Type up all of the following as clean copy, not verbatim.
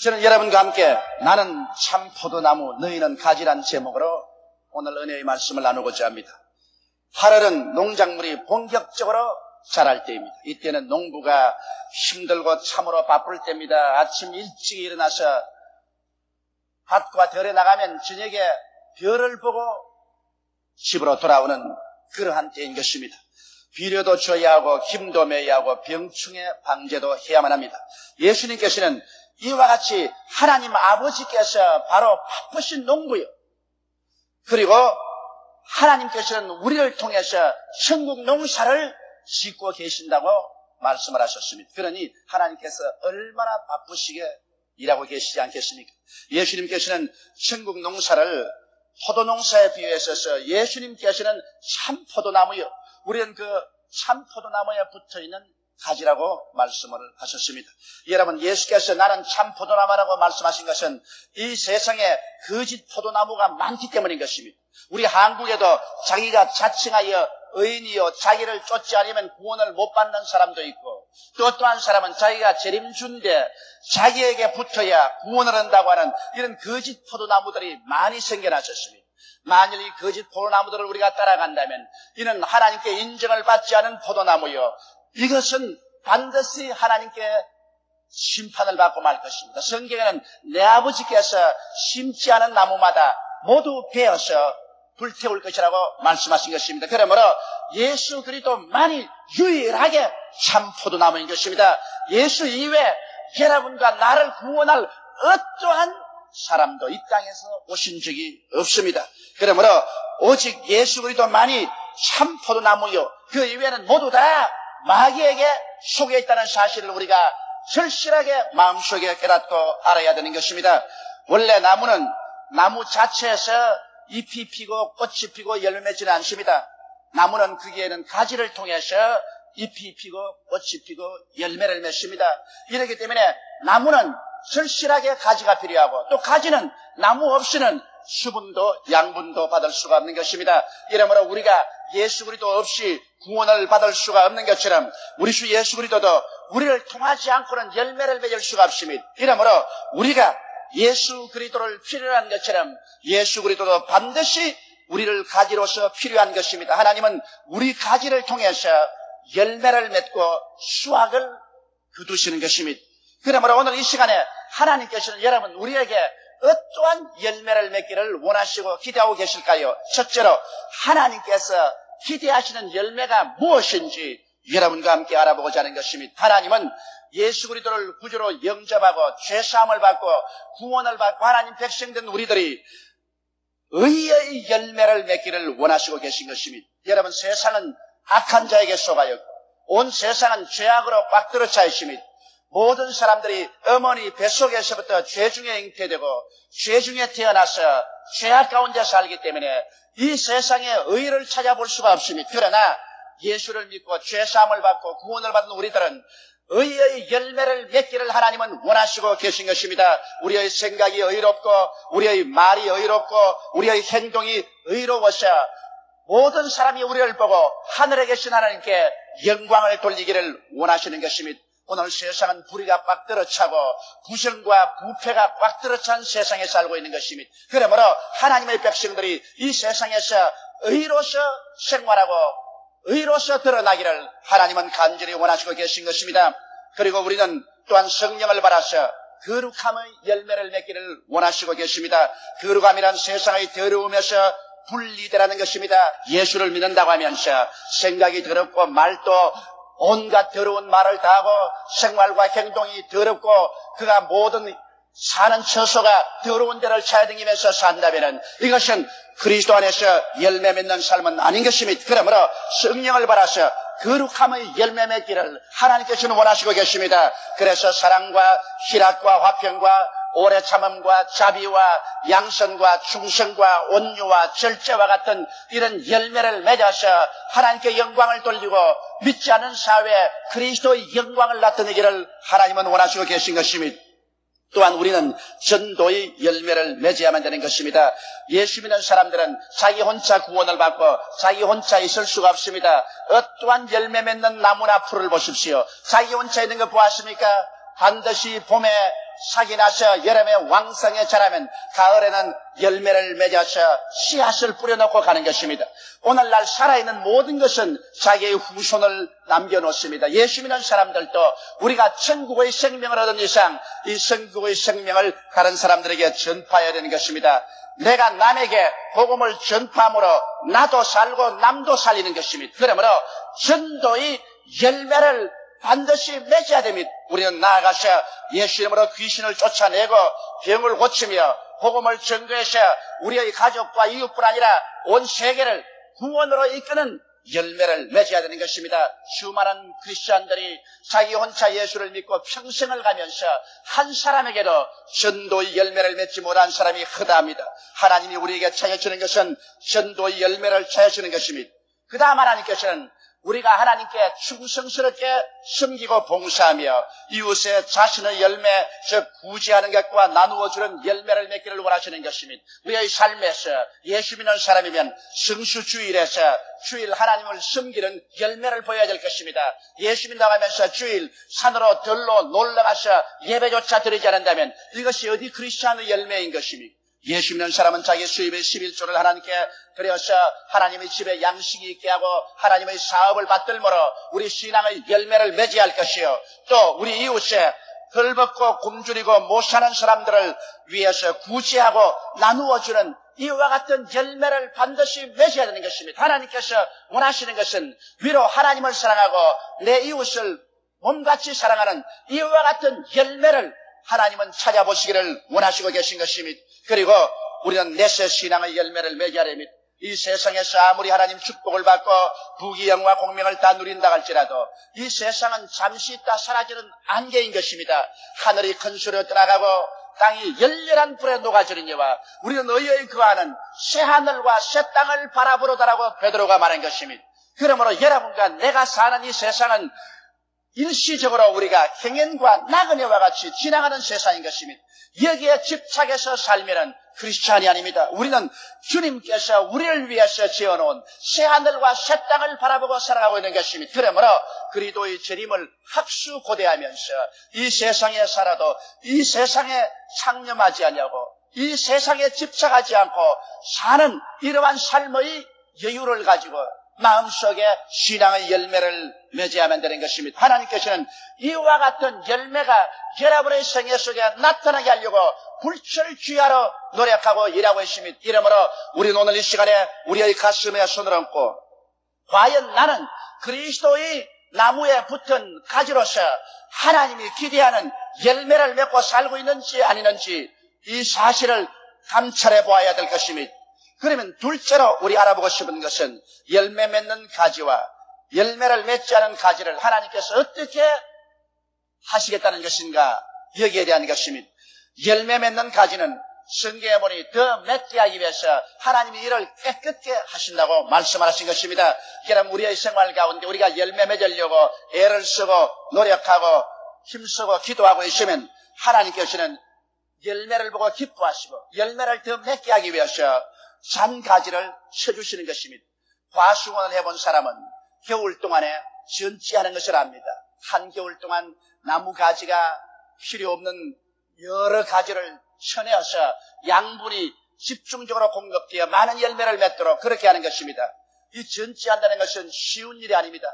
저는 여러분과 함께 나는 참 포도나무 너희는 가지란 제목으로 오늘 은혜의 말씀을 나누고자 합니다. 8월은 농작물이 본격적으로 자랄 때입니다. 이때는 농부가 힘들고 참으로 바쁠 때입니다. 아침 일찍 일어나서 밭과 들에 나가면 저녁에 별을 보고 집으로 돌아오는 그러한 때인 것입니다. 비료도 줘야 하고 힘도 매야 하고 병충해 방제도 해야만 합니다. 예수님께서는 이와 같이 하나님 아버지께서 바로 바쁘신 농부요. 그리고 하나님께서는 우리를 통해서 천국 농사를 짓고 계신다고 말씀을 하셨습니다. 그러니 하나님께서 얼마나 바쁘시게 일하고 계시지 않겠습니까? 예수님께서는 천국 농사를 포도농사에 비유해서 예수님께서는 참 포도나무요. 우리는 그 참 포도나무에 붙어있는 가지라고 말씀을 하셨습니다. 여러분, 예수께서 나는 참 포도나무라고 말씀하신 것은 이 세상에 거짓 포도나무가 많기 때문인 것입니다. 우리 한국에도 자기가 자칭하여 의인이요 자기를 쫓지 않으면 구원을 못 받는 사람도 있고, 또 한 사람은 자기가 재림주인데 자기에게 붙어야 구원을 한다고 하는 이런 거짓 포도나무들이 많이 생겨나셨습니다. 만일 이 거짓 포도나무들을 우리가 따라간다면 이는 하나님께 인정을 받지 않은 포도나무요, 이것은 반드시 하나님께 심판을 받고 말 것입니다. 성경에는 내 아버지께서 심지 않은 나무마다 모두 베어서 불태울 것이라고 말씀하신 것입니다. 그러므로 예수 그리스도만이 유일하게 참 포도나무인 것입니다. 예수 이외에 여러분과 나를 구원할 어떠한 사람도 이 땅에서 오신 적이 없습니다. 그러므로 오직 예수 그리스도만이 참 포도나무요, 그 이외에는 모두 다 마귀에게 속에 있다는 사실을 우리가 절실하게 마음속에 깨닫고 알아야 되는 것입니다. 원래 나무는 나무 자체에서 잎이 피고 꽃이 피고 열매 맺지는 않습니다. 나무는 거기에는 가지를 통해서 잎이 피고 꽃이 피고 열매를 맺습니다. 이렇기 때문에 나무는 절실하게 가지가 필요하고, 또 가지는 나무 없이는 수분도 양분도 받을 수가 없는 것입니다. 이러므로 우리가 예수 그리스도 없이 구원을 받을 수가 없는 것처럼 우리 주 예수 그리스도도 우리를 통하지 않고는 열매를 맺을 수가 없습니다. 이러므로 우리가 예수 그리스도를 필요로 하는 것처럼 예수 그리스도도 반드시 우리를 가지로서 필요한 것입니다. 하나님은 우리 가지를 통해서 열매를 맺고 수확을 거두시는 것입니다. 그러므로 오늘 이 시간에 하나님께서는 여러분 우리에게 어떠한 열매를 맺기를 원하시고 기대하고 계실까요? 첫째로 하나님께서 기대하시는 열매가 무엇인지 여러분과 함께 알아보고자 하는 것입니다. 하나님은 예수 그리스도를 구주로 영접하고 죄사함을 받고 구원을 받고 하나님 백성된 우리들이 의의 열매를 맺기를 원하시고 계신 것입니다. 여러분, 세상은 악한 자에게 속하였고 온 세상은 죄악으로 꽉 들어차 있습니다. 모든 사람들이 어머니 뱃속에서부터 죄 중에 잉태되고 죄 중에 태어나서 죄악 가운데 살기 때문에 이 세상에 의를 찾아볼 수가 없습니다. 그러나 예수를 믿고 죄사함을 받고 구원을 받는 우리들은 의의 열매를 맺기를 하나님은 원하시고 계신 것입니다. 우리의 생각이 의롭고 우리의 말이 의롭고 우리의 행동이 의로워서 모든 사람이 우리를 보고 하늘에 계신 하나님께 영광을 돌리기를 원하시는 것입니다. 오늘 세상은 불의가 꽉 들어차고 부정과 부패가 꽉 들어찬 세상에 살고 있는 것입니다. 그러므로 하나님의 백성들이 이 세상에서 의로서 생활하고 의로서 드러나기를 하나님은 간절히 원하시고 계신 것입니다. 그리고 우리는 또한 성령을 받아서 거룩함의 열매를 맺기를 원하시고 계십니다. 거룩함이란 세상의 더러움에서 분리되라는 것입니다. 예수를 믿는다고 하면서 생각이 더럽고 말도 온갖 더러운 말을 다 하고 생활과 행동이 더럽고 그가 모든 사는 처소가 더러운 데를 찾아다니면서 산다면 이것은 그리스도 안에서 열매 맺는 삶은 아닌 것입니다. 그러므로 성령을 받아서 거룩함의 열매 맺기를 하나님께서는 원하시고 계십니다. 그래서 사랑과 희락과 화평과 오래 참음과 자비와 양선과 충성과 온유와 절제와 같은 이런 열매를 맺어서 하나님께 영광을 돌리고 믿지 않은 사회에 그리스도의 영광을 나타내기를 하나님은 원하시고 계신 것입니다. 또한 우리는 전도의 열매를 맺어야만 되는 것입니다. 예수 믿는 사람들은 자기 혼자 구원을 받고 자기 혼자 있을 수가 없습니다. 어떠한 열매 맺는 나무나 풀을 보십시오. 자기 혼자 있는 거 보았습니까? 반드시 봄에 싹이 나서 여름에 왕성에 자라면 가을에는 열매를 맺어서 씨앗을 뿌려놓고 가는 것입니다. 오늘날 살아있는 모든 것은 자기의 후손을 남겨놓습니다. 예수 믿는 사람들도 우리가 천국의 생명을 얻은 이상 이 천국의 생명을 다른 사람들에게 전파해야 되는 것입니다. 내가 남에게 복음을 전파함으로 나도 살고 남도 살리는 것입니다. 그러므로 전도의 열매를 반드시 맺어야 됩니다. 우리는 나아가서 예수 이름으로 귀신을 쫓아내고 병을 고치며 복음을 전도해서 우리의 가족과 이웃뿐 아니라 온 세계를 구원으로 이끄는 열매를 맺어야 되는 것입니다. 수많은 크리스천들이 자기 혼자 예수를 믿고 평생을 가면서 한 사람에게도 전도의 열매를 맺지 못한 사람이 허다합니다. 하나님이 우리에게 찾아주는 것은 전도의 열매를 찾아주는 것입니다. 그 다음 하나님께서는 우리가 하나님께 충성스럽게 섬기고 봉사하며 이웃의 자신의 열매, 즉 구제하는 것과 나누어주는 열매를 맺기를 원하시는 것입니다. 우리의 삶에서 예수 믿는 사람이면 성수주일에서 주일 하나님을 섬기는 열매를 보여야 될 것입니다. 예수 믿는다고 하면서 주일 산으로 들로 놀러가서 예배조차 드리지 않는다면 이것이 어디 그리스도의 열매인 것입니까? 예수 믿는 사람은 자기 수입의 11조를 하나님께 드려서 하나님의 집에 양식이 있게 하고 하나님의 사업을 받들므로 우리 신앙의 열매를 맺어야 할 것이요, 또 우리 이웃에 헐벗고 굶주리고 못 사는 사람들을 위해서 구제하고 나누어주는 이와 같은 열매를 반드시 맺어야 되는 것입니다. 하나님께서 원하시는 것은 위로 하나님을 사랑하고 내 이웃을 몸같이 사랑하는 이와 같은 열매를 하나님은 찾아보시기를 원하시고 계신 것입니다. 그리고 우리는 내세 신앙의 열매를 맺어야 됩니다. 이 세상에서 아무리 하나님 축복을 받고 부귀영화 공명을 다 누린다 할지라도 이 세상은 잠시 있다 사라지는 안개인 것입니다. 하늘이 큰 소리로 떠나가고 땅이 열렬한 불에 녹아지느니와 우리는 의의 거하는 새 하늘과 새 땅을 바라보로다라고 베드로가 말한 것입니다. 그러므로 여러분과 내가 사는 이 세상은 일시적으로 우리가 행연과 나그네와 같이 지나가는 세상인 것입니다. 여기에 집착해서 살면은 크리스찬이 아닙니다. 우리는 주님께서 우리를 위해서 지어놓은 새하늘과 새 땅을 바라보고 살아가고 있는 것입니다. 그러므로 그리스도의 재림을 학수고대하면서 이 세상에 살아도 이 세상에 창념하지 않냐고, 이 세상에 집착하지 않고 사는 이러한 삶의 여유를 가지고 마음속에 신앙의 열매를 맺어야만 되는 것입니다. 하나님께서는 이와 같은 열매가 여러분의 생애 속에 나타나게 하려고 불철주야로 노력하고 일하고 있습니다. 이러므로 우리는 오늘 이 시간에 우리의 가슴에 손을 얹고 과연 나는 그리스도의 나무에 붙은 가지로서 하나님이 기대하는 열매를 맺고 살고 있는지 아니는지 이 사실을 감찰해 보아야 될 것입니다. 그러면 둘째로 우리 알아보고 싶은 것은 열매 맺는 가지와 열매를 맺지 않은 가지를 하나님께서 어떻게 하시겠다는 것인가, 여기에 대한 것입니다. 열매 맺는 가지는 성경에 보니 더 맺게 하기 위해서 하나님이 이를 깨끗게 하신다고 말씀하신 것입니다. 그럼 우리의 생활 가운데 우리가 열매 맺으려고 애를 쓰고 노력하고 힘쓰고 기도하고 있으면 하나님께서는 열매를 보고 기뻐하시고 열매를 더 맺게 하기 위해서 잔 가지를 쳐주시는 것입니다. 과수원을 해본 사람은 겨울 동안에 전지하는 것을 압니다. 한겨울 동안 나무 가지가 필요 없는 여러 가지를 쳐내어서 양분이 집중적으로 공급되어 많은 열매를 맺도록 그렇게 하는 것입니다. 이 전지한다는 것은 쉬운 일이 아닙니다.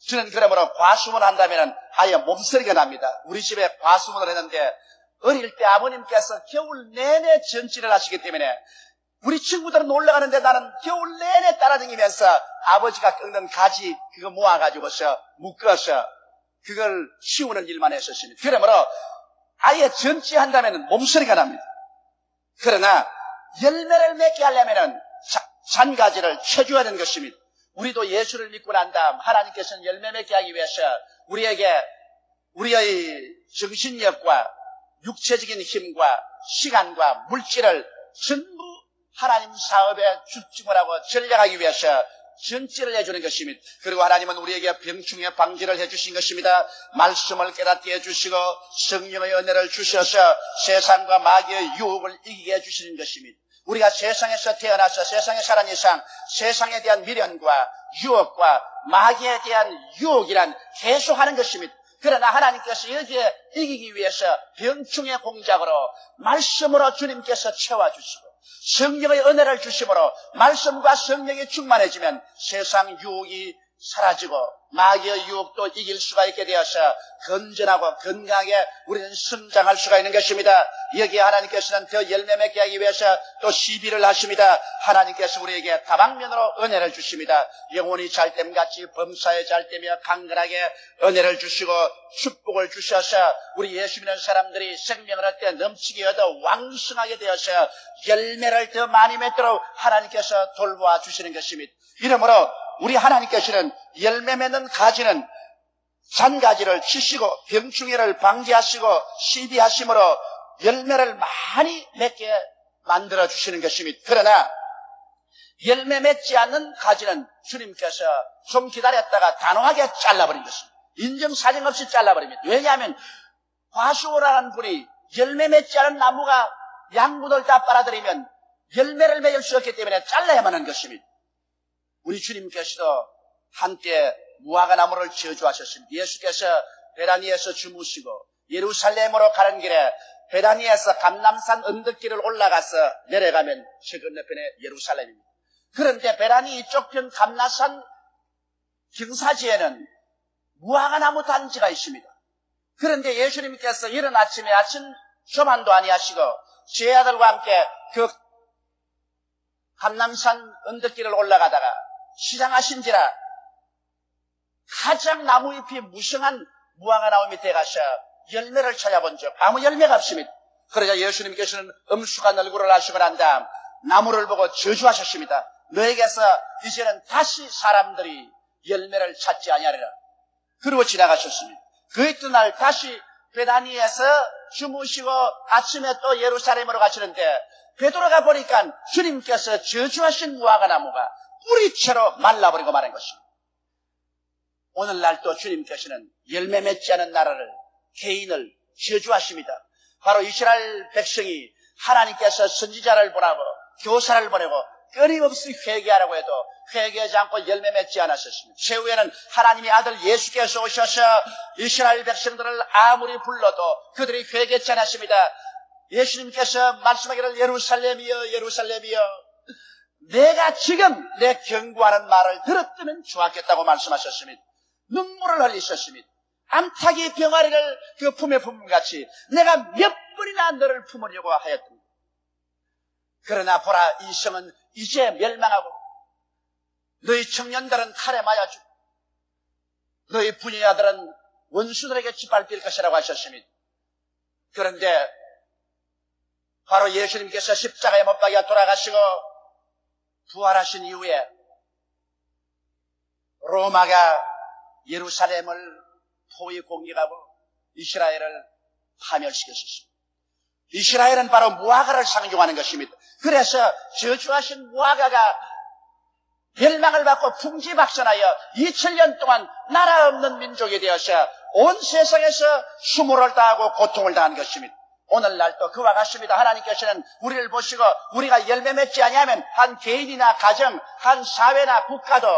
저는 그러므로 과수원을 한다면 아예 몸서리가 납니다. 우리 집에 과수원을 했는데 어릴 때 아버님께서 겨울 내내 전지를 하시기 때문에 우리 친구들은 올라가는데 나는 겨울 내내 따라다니면서 아버지가 꺾는 가지 그거 모아가지고서 묶어서 그걸 치우는 일만 했었습니다. 그러므로 아예 전지한다면 몸서리가 납니다. 그러나 열매를 맺게 하려면 잔가지를 쳐줘야 되는 것입니다. 우리도 예수를 믿고 난 다음 하나님께서는 열매 맺게 하기 위해서 우리에게 우리의 정신력과 육체적인 힘과 시간과 물질을 전부 하나님 사업에 집중을 하고 전략하기 위해서 전지를 해주는 것입니다. 그리고 하나님은 우리에게 병충해 방지를 해주신 것입니다. 말씀을 깨닫게 해주시고 성령의 은혜를 주셔서 세상과 마귀의 유혹을 이기게 해주시는 것입니다. 우리가 세상에서 태어나서 세상에 살은 이상 세상에 대한 미련과 유혹과 마귀에 대한 유혹이란 계속하는 것입니다. 그러나 하나님께서 여기에 이기기 위해서 병충의 공작으로 말씀으로 주님께서 채워주시고 성령의 은혜를 주심으로 말씀과 성령이 충만해지면 세상 유혹이 사라지고 마귀의 유혹도 이길 수가 있게 되어서 건전하고 건강하게 우리는 성장할 수가 있는 것입니다. 여기에 하나님께서는 더 열매 맺게 하기 위해서 또 시비를 하십니다. 하나님께서 우리에게 다방면으로 은혜를 주십니다. 영혼이 잘됨같이 범사에 잘되며 강건하게 은혜를 주시고 축복을 주셔서 우리 예수 믿는 사람들이 생명을 얻되 넘치게 얻어 왕성하게 되어서 열매를 더 많이 맺도록 하나님께서 돌보아 주시는 것입니다. 이러므로 우리 하나님께서는 열매 맺는 가지는 잔가지를 치시고 병충해를 방지하시고 시비하심으로 열매를 많이 맺게 만들어 주시는 것입니다. 그러나 열매 맺지 않는 가지는 주님께서 좀 기다렸다가 단호하게 잘라버린 것입니다. 인정사정 없이 잘라버립니다. 왜냐하면 과수원하는 분이 열매 맺지 않은 나무가 양분을 다 빨아들이면 열매를 맺을 수 없기 때문에 잘라야만 하는 것입니다. 우리 주님께서도 한때 무화과 나무를 저주하셨습니다. 예수께서 베다니에서 주무시고 예루살렘으로 가는 길에 베다니에서 감람산 언덕길을 올라가서 내려가면 저 건너편에 예루살렘입니다. 그런데 베다니 이쪽 편 감람산 경사지에는 무화과 나무 단지가 있습니다. 그런데 예수님께서 이른 아침에 아침 조만도 아니하시고 제 아들과 함께 그 감람산 언덕길을 올라가다가 시장하신지라 가장 나무잎이 무성한 무화과 나무 밑에 가서 열매를 찾아본 적 아무 열매가 없습니다. 그러자 예수님께서는 엄숙한 얼굴을 하시고 난 다음 나무를 보고 저주하셨습니다. 너에게서 이제는 다시 사람들이 열매를 찾지 아니하리라. 그리고 지나가셨습니다. 그 이튿날 다시 베다니에서 주무시고 아침에 또 예루살렘으로 가시는데 베드로가 보니까 주님께서 저주하신 무화과 나무가 뿌리채로 말라버리고 말한 것입니다. 오늘날 또 주님께서는 열매 맺지 않은 나라를, 개인을 저주하십니다. 바로 이스라엘 백성이 하나님께서 선지자를 보내고 교사를 보내고 끊임없이 회개하라고 해도 회개하지 않고 열매 맺지 않았었습니다. 최후에는 하나님의 아들 예수께서 오셔서 이스라엘 백성들을 아무리 불러도 그들이 회개치 않았습니다. 예수님께서 말씀하기를 예루살렘이여 예루살렘이여 내가 지금 내 경고하는 말을 들었다면 좋았겠다고 말씀하셨습니다. 눈물을 흘리셨습니다. 암탉이 병아리를 그 품에 품은 같이 내가 몇 번이나 너를 품으려고 하였습니다. 그러나 보라 이 성은 이제 멸망하고 너희 청년들은 칼에 맞아 죽고 너희 부녀자들은 원수들에게 짓밟힐 것이라고 하셨습니다. 그런데 바로 예수님께서 십자가에 못 박혀 돌아가시고 부활하신 이후에 로마가 예루살렘을 포위 공격하고 이스라엘을 파멸시켰습니다. 이스라엘은 바로 무화과를 상징하는 것입니다. 그래서 저주하신 무화과가 멸망을 받고 풍지박산하여 2000년 동안 나라 없는 민족이 되어서 온 세상에서 수모를 당하고 고통을 당한 것입니다. 오늘날도 그와 같습니다. 하나님께서는 우리를 보시고 우리가 열매 맺지 아니하면 한 개인이나 가정, 한 사회나 국가도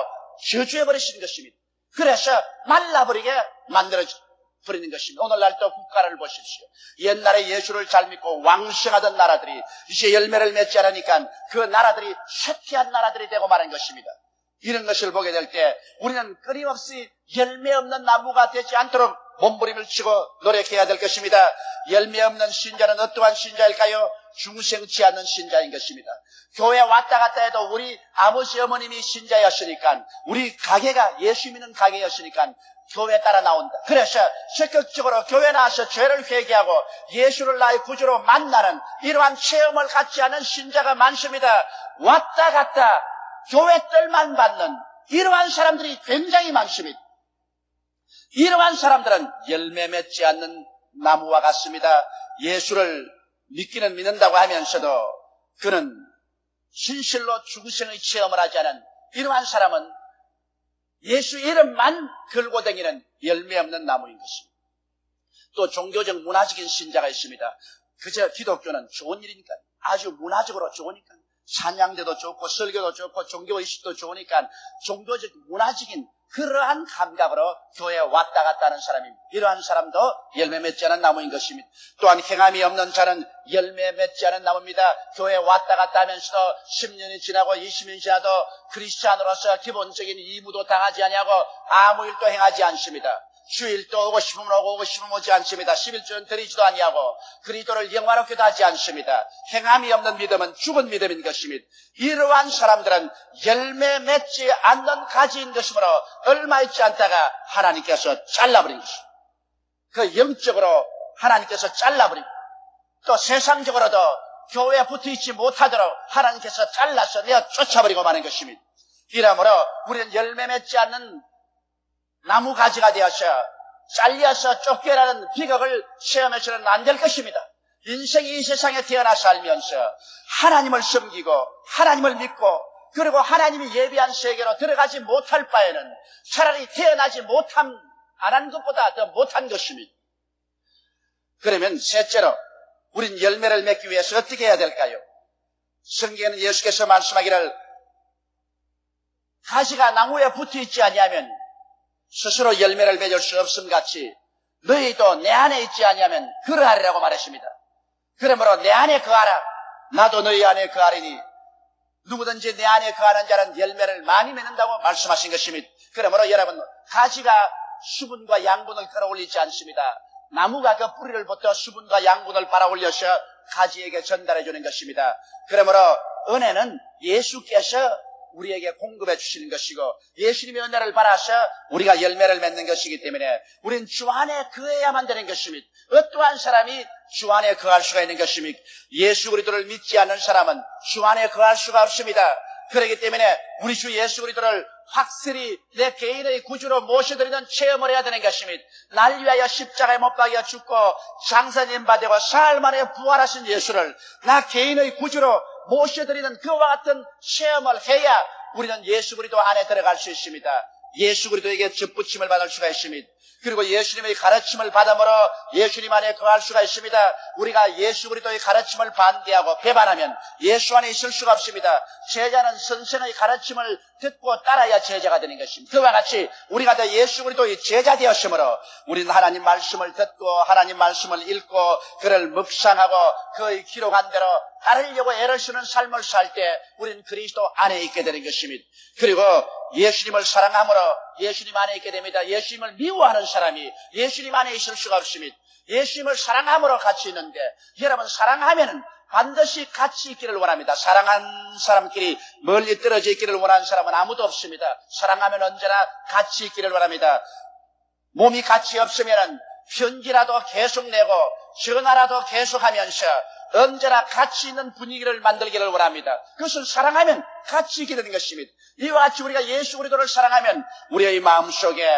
저주해버리시는 것입니다. 그래서 말라버리게 만들어버리는 것입니다. 오늘날도 국가를 보십시오. 옛날에 예수를 잘 믿고 왕성하던 나라들이 이제 열매를 맺지 않으니까 그 나라들이 쇠퇴한 나라들이 되고 마는 것입니다. 이런 것을 보게 될 때 우리는 끊임없이 열매 없는 나무가 되지 않도록 몸부림을 치고 노력해야 될 것입니다. 열매 없는 신자는 어떠한 신자일까요? 중생치 않는 신자인 것입니다. 교회 왔다 갔다 해도 우리 아버지 어머님이 신자였으니까 우리 가게가 예수 믿는 가게였으니까 교회 따라 나온다. 그래서 적극적으로 교회 나와서 죄를 회개하고 예수를 나의 구주로 만나는 이러한 체험을 갖지 않은 신자가 많습니다. 왔다 갔다 교회 뜰만 받는 이러한 사람들이 굉장히 많습니다. 이러한 사람들은 열매 맺지 않는 나무와 같습니다. 예수를 믿기는 믿는다고 하면서도 그는 진실로 중생의 체험을 하지 않은 이러한 사람은 예수 이름만 걸고 다니는 열매 없는 나무인 것입니다. 또 종교적 문화적인 신자가 있습니다. 그저 기독교는 좋은 일이니까 아주 문화적으로 좋으니까 찬양대도 좋고 설교도 좋고 종교의식도 좋으니까 종교적 문화적인 그러한 감각으로 교회에 왔다 갔다 하는 사람입니다. 이러한 사람도 열매 맺지 않은 나무인 것입니다. 또한 행함이 없는 자는 열매 맺지 않은 나무입니다. 교회에 왔다 갔다 하면서도 10년이 지나고 20년이 지나도 크리스찬으로서 기본적인 의무도 당하지 아니하고 아무 일도 행하지 않습니다. 주일도 오고 싶으면 오고 싶으면 오지 않습니다. 11조는 드리지도 아니하고 그리스도를 영화롭게도 하지 않습니다. 행함이 없는 믿음은 죽은 믿음인 것입니다. 이러한 사람들은 열매 맺지 않는 가지인 것이므로 얼마 있지 않다가 하나님께서 잘라버린 것입니다. 그 영적으로 하나님께서 잘라버리고 또 세상적으로도 교회에 붙어있지 못하도록 하나님께서 잘라서 내어 쫓아버리고 마는 것입니다. 이러므로 우리는 열매 맺지 않는 나무가지가 되어서 잘려서 쫓겨나는 비극을 체험해서는 안 될 것입니다. 인생이 이 세상에 태어나 살면서 하나님을 섬기고 하나님을 믿고 그리고 하나님이 예비한 세계로 들어가지 못할 바에는 차라리 태어나지 안 한 것보다 더 못한 것입니다. 그러면 셋째로 우린 열매를 맺기 위해서 어떻게 해야 될까요? 성경에는 예수께서 말씀하기를 가지가 나무에 붙어있지 아니하면 스스로 열매를 맺을 수 없음 같이 너희도 내 안에 있지 아니하면 그러하리라고 말했습니다. 그러므로 내 안에 거하라. 나도 너희 안에 거하리니 누구든지 내 안에 거하는 자는 열매를 많이 맺는다고 말씀하신 것입니다. 그러므로 여러분 가지가 수분과 양분을 끌어올리지 않습니다. 나무가 그 뿌리를 부터 수분과 양분을 빨아올려서 가지에게 전달해 주는 것입니다. 그러므로 은혜는 예수께서 우리에게 공급해 주시는 것이고 예수님의 은혜를 받아서 우리가 열매를 맺는 것이기 때문에 우리는 주 안에 거해야만 되는 것입니다. 어떠한 사람이 주 안에 거할 수가 있는 것입니까? 예수 그리스도를 믿지 않는 사람은 주 안에 거할 수가 없습니다. 그렇기 때문에 우리 주 예수 그리스도를 확실히 내 개인의 구주로 모셔드리는 체험을 해야 되는 것입니다. 날 위하여 십자가에 못 박여 죽고 장사님 받고 사흘 만에 부활하신 예수를 나 개인의 구주로 모셔드리는 그와 같은 체험을 해야 우리는 예수 그리스도 안에 들어갈 수 있습니다. 예수 그리스도에게 접붙임을 받을 수가 있습니다. 그리고 예수님의 가르침을 받음으로 예수님 안에 거할 수가 있습니다. 우리가 예수 그리스도의 가르침을 반대하고 배반하면 예수 안에 있을 수가 없습니다. 제자는 선생의 가르침을 듣고 따라야 제자가 되는 것입니다. 그와 같이 우리가 다 예수 그리스도의 제자 되었으므로 우리는 하나님 말씀을 듣고 하나님 말씀을 읽고 그를 묵상하고 그의 기록한 대로 따르려고 애를 쓰는 삶을 살 때 우리는 그리스도 안에 있게 되는 것입니다. 그리고 예수님을 사랑함으로 예수님 안에 있게 됩니다. 예수님을 미워하는 사람이 예수님 안에 있을 수가 없습니다. 예수님을 사랑함으로 같이 있는데 여러분 사랑하면은 반드시 같이 있기를 원합니다. 사랑한 사람끼리 멀리 떨어져 있기를 원하는 사람은 아무도 없습니다. 사랑하면 언제나 같이 있기를 원합니다. 몸이 같이 없으면은 편지라도 계속 내고 전화라도 계속하면서 언제나 같이 있는 분위기를 만들기를 원합니다. 그것은 사랑하면 같이 있게 되는 것입니다. 이와 같이 우리가 예수 그리스도를 사랑하면 우리의 마음속에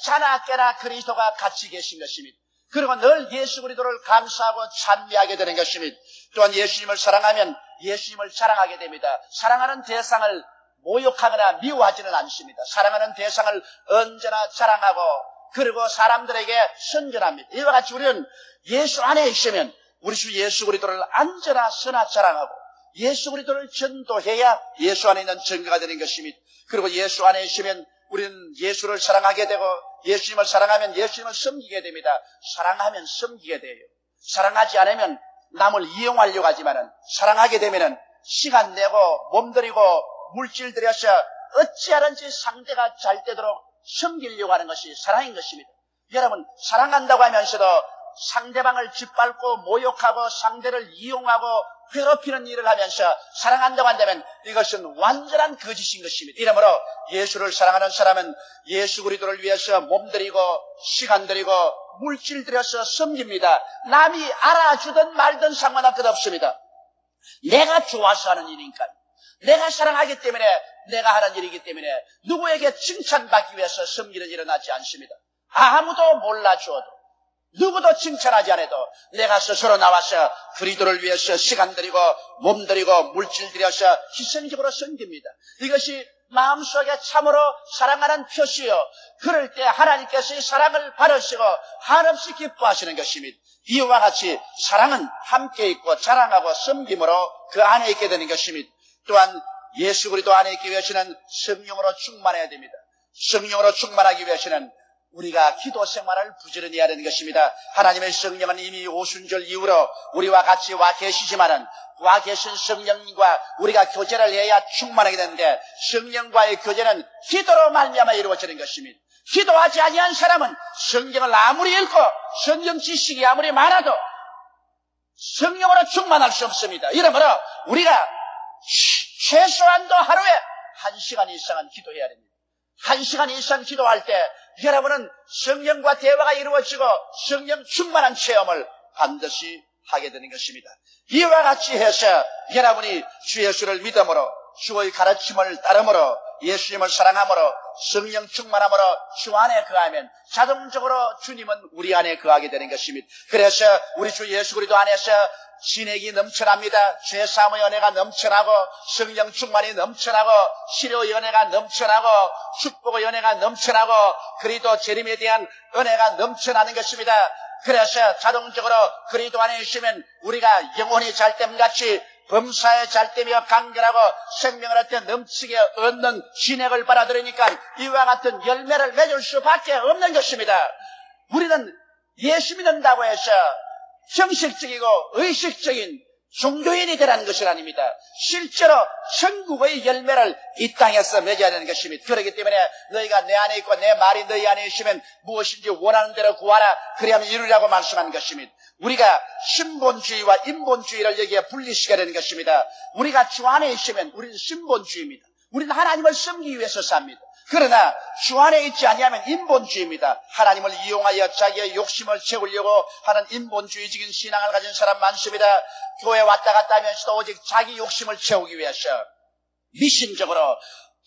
자나 깨나 그리스도가 같이 계신 것입니다. 그리고 늘 예수 그리스도를 감사하고 찬미하게 되는 것입니다. 또한 예수님을 사랑하면 예수님을 자랑하게 됩니다. 사랑하는 대상을 모욕하거나 미워하지는 않습니다. 사랑하는 대상을 언제나 자랑하고 그리고 사람들에게 선전합니다. 이와 같이 우리는 예수 안에 있으면 우리 주 예수 그리스도를 언제나 선하 자랑하고 예수 그리스도를 전도해야 예수 안에 있는 증거가 되는 것입니다. 그리고 예수 안에 있으면 우리는 예수를 사랑하게 되고 예수님을 사랑하면 예수님을 섬기게 됩니다. 사랑하면 섬기게 돼요. 사랑하지 않으면 남을 이용하려고 하지만은 사랑하게 되면은 시간 내고 몸들이고 물질 들여서 어찌하든지 상대가 잘 되도록 섬기려고 하는 것이 사랑인 것입니다. 여러분 사랑한다고 하면서도 상대방을 짓밟고 모욕하고 상대를 이용하고 괴롭히는 일을 하면서 사랑한다고 한다면 이것은 완전한 거짓인 것입니다. 이러므로 예수를 사랑하는 사람은 예수 그리스도를 위해서 몸들이고 시간 들이고 물질 들여서 섬깁니다. 남이 알아주든 말든 상관할 것 없습니다. 내가 좋아서 하는 일이니까 내가 사랑하기 때문에 내가 하는 일이기 때문에 누구에게 칭찬받기 위해서 섬기는 일은 하지 않습니다. 아무도 몰라주어도 누구도 칭찬하지 않아도 내가 스스로 나와서 그리스도를 위해서 시간 들이고 몸 들이고 물질 들여서 희생적으로 섬깁니다. 이것이 마음속에 참으로 사랑하는 표시요. 그럴 때 하나님께서 이 사랑을 받으시고 한없이 기뻐하시는 것입니다. 이와 같이 사랑은 함께 있고 자랑하고 섬김으로 그 안에 있게 되는 것입니다. 또한 예수 그리스도 안에 있기 위해서는 성령으로 충만해야 됩니다. 성령으로 충만하기 위해서는 우리가 기도 생활을 부지런히 해야 되는 것입니다. 하나님의 성령은 이미 오순절 이후로 우리와 같이 와 계시지만은 와 계신 성령과 우리가 교제를 해야 충만하게 되는데, 성령과의 교제는 기도로 말미암아 이루어지는 것입니다. 기도하지 아니한 사람은 성경을 아무리 읽고 성경 지식이 아무리 많아도 성령으로 충만할 수 없습니다. 이러므로 우리가 최소한도 하루에 1시간 이상은 기도해야 됩니다. 1시간 이상 기도할 때 여러분은 성령과 대화가 이루어지고 성령 충만한 체험을 반드시 하게 되는 것입니다. 이와 같이 해서 여러분이 주 예수를 믿음으로, 주의 가르침을 따름으로, 예수님을 사랑함으로, 성령 충만함으로 주 안에 거하면 자동적으로 주님은 우리 안에 거하게 되는 것입니다. 그래서 우리 주 예수 그리스도 안에서 진액이 넘쳐납니다. 죄사함의 은혜가 넘쳐나고, 성령 충만이 넘쳐나고, 치료의 은혜가 넘쳐나고, 축복의 은혜가 넘쳐나고, 그리스도 재림에 대한 은혜가 넘쳐나는 것입니다. 그래서 자동적으로 그리스도 안에 있으면 우리가 영혼이 잘됨같이 범사에 잘되며 강건하고 생명을 할 때 넘치게 얻는 진액을 받아들이니까 이와 같은 열매를 맺을 수밖에 없는 것입니다. 우리는 예수 믿는다고 해서 형식적이고 의식적인 종교인이 되라는 것은 아닙니다. 실제로 천국의 열매를 이 땅에서 맺어야 되는 것입니다. 그렇기 때문에 너희가 내 안에 있고 내 말이 너희 안에 있으면 무엇인지 원하는 대로 구하라, 그리하면 이루리라고 말씀하는 것입니다. 우리가 신본주의와 인본주의를 여기에 분리시켜야 되는 것입니다. 우리가 주 안에 있으면 우리는 신본주의입니다. 우리는 하나님을 섬기기 위해서 삽니다. 그러나 주 안에 있지 아니하면 인본주의입니다. 하나님을 이용하여 자기의 욕심을 채우려고 하는 인본주의적인 신앙을 가진 사람 많습니다. 교회 왔다 갔다 하면서도 오직 자기 욕심을 채우기 위해서 미신적으로,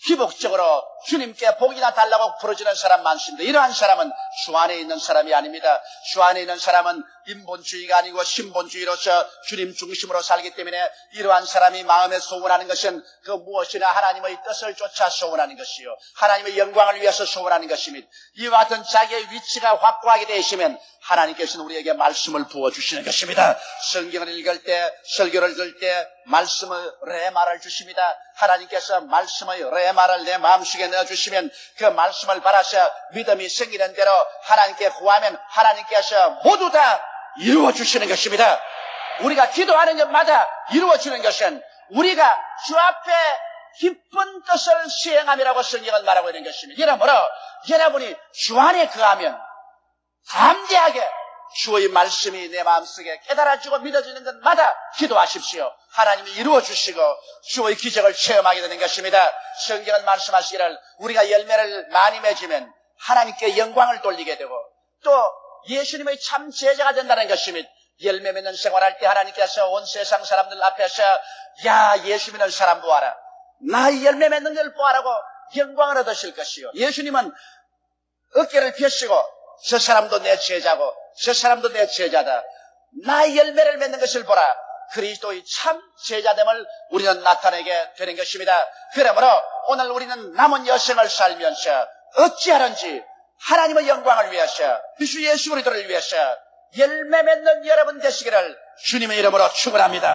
기복적으로 주님께 복이나 달라고 부르짖는 사람 많습니다. 이러한 사람은 주 안에 있는 사람이 아닙니다. 주 안에 있는 사람은 인본주의가 아니고 신본주의로서 주님 중심으로 살기 때문에 이러한 사람이 마음에 소원하는 것은 그 무엇이나 하나님의 뜻을 쫓아 소원하는 것이요, 하나님의 영광을 위해서 소원하는 것입니다. 이와 같은 자기의 위치가 확고하게 되시면 하나님께서는 우리에게 말씀을 부어주시는 것입니다. 성경을 읽을 때, 설교를 들을 때 말씀의 레마를 주십니다. 하나님께서 말씀의 레마를 내 마음속에 넣어주시면 그 말씀을 받아서 믿음이 생기는 대로 하나님께 구하면 하나님께서 모두 다 이루어주시는 것입니다. 우리가 기도하는 것마다 이루어지는 것은 우리가 주 앞에 기쁜 뜻을 수행함이라고 성경은 말하고 있는 것입니다. 이러므로 여러분이 주 안에 거하면 담대하게 주의 말씀이 내 마음속에 깨달아지고 믿어지는 것마다 기도하십시오. 하나님이 이루어주시고 주의 기적을 체험하게 되는 것입니다. 성경은 말씀하시기를 우리가 열매를 많이 맺으면 하나님께 영광을 돌리게 되고 또 예수님의 참 제자가 된다는 것입니다. 열매 맺는 생활할 때 하나님께서 온 세상 사람들 앞에서 야, 예수 믿는 사람 보아라, 나 열매 맺는 걸 보아라고 영광을 얻으실 것이요, 예수님은 어깨를 펴시고 저 사람도 내 제자고 저 사람도 내 제자다, 나의 열매를 맺는 것을 보라, 그리스도의 참 제자됨을 우리는 나타내게 되는 것입니다. 그러므로 오늘 우리는 남은 여생을 살면서 어찌하든지 하나님의 영광을 위해서, 주 예수 그리스도를 위해서 열매 맺는 여러분 되시기를 주님의 이름으로 축원합니다.